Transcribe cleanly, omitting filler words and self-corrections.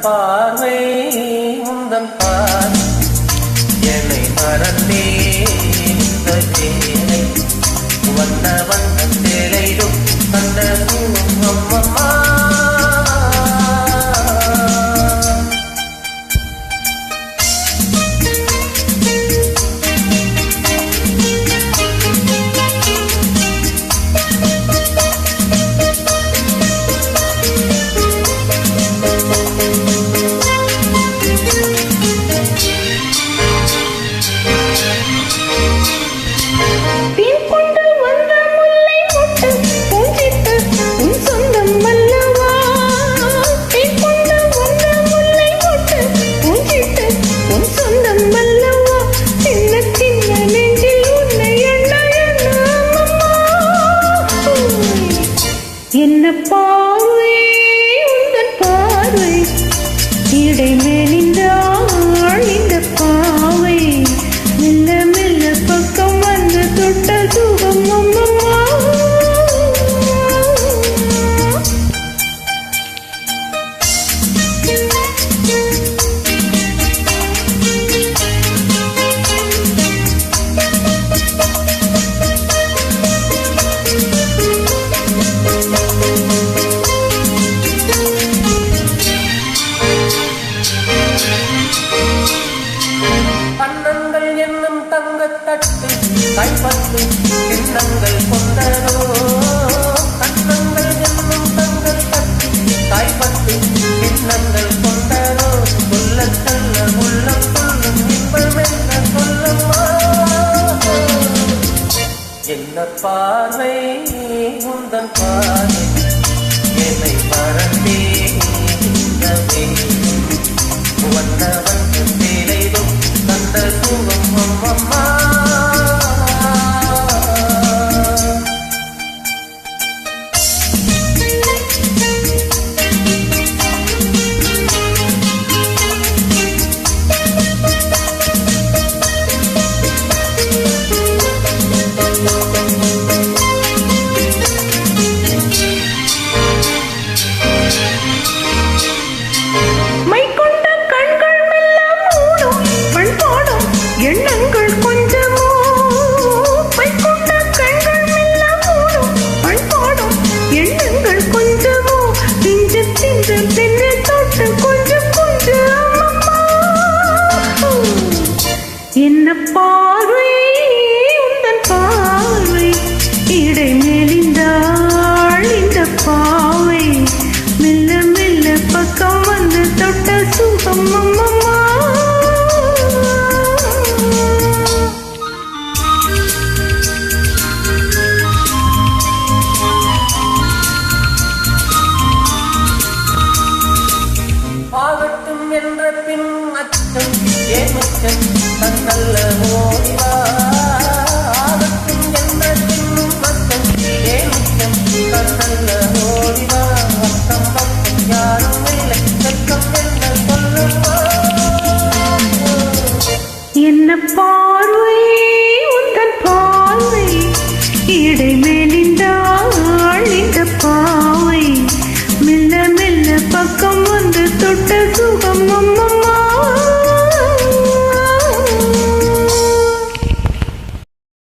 பார்வை உந்தன் பார் என்னை மறந்தே இந்த வேலை வந்த வந்த தேலைடும் கண்ட அம்மம்மா என்ன பார்வை உந்தன் பார்வை இடை மெலிந்தாள் இந்த பாவை மெல்ல மெல்ல பக்கம் வந்து தொட்ட சுகம் அம்மம்மா கண்ணங்கள் என்னும் தங்கத்தட்டு கைப்பட்டு கிண்ணங்கள் கொண்டதோ கண்ணங்கள் என்னும் தங்கத்தட்டு கைப்பட்டு கிண்ணங்கள் கொண்டதோ சொல்ல சொல்ல உள்ளம் சொல்லும் இன்பம் என்ன சொல்லம்மா என்ன பார்வை உந்தன் பார்வை என்னை மறந்தே இந்த வந்த வந்த தேலைடும் கண்ட சுகம் அம்மம்மா எண்ணங்கள் கொஞ்சமோ பைக்குண்ட கண்கள் மெல்ல மூடும் பண்பாடும் எண்ணங்கள் கொஞ்சமோ திஞ்ச திஞ்ச தென்னை தொட்டு கொஞ்சம் கொஞ்சம் என்ன பார்வை உந்தன் பார்வை இடை மெலிந்தாள் இந்த பாவை மெல்ல மெல்ல பக்கம் வந்து தொட்ட சுகம் அம்மம்மா ஆகட்டும் என்ற பின் அச்சம் ஏமச்சம் தன்னல்ல ஓடிவா ஆகட்டும் என்ற பின்னும் அச்சம் ஏமச்சம் தன்னல்ல ஓடிவா அக்கம் பக்கம் யாரும் இல்லை செல்கம் என்ன சொல்லவா என்ன பார்வை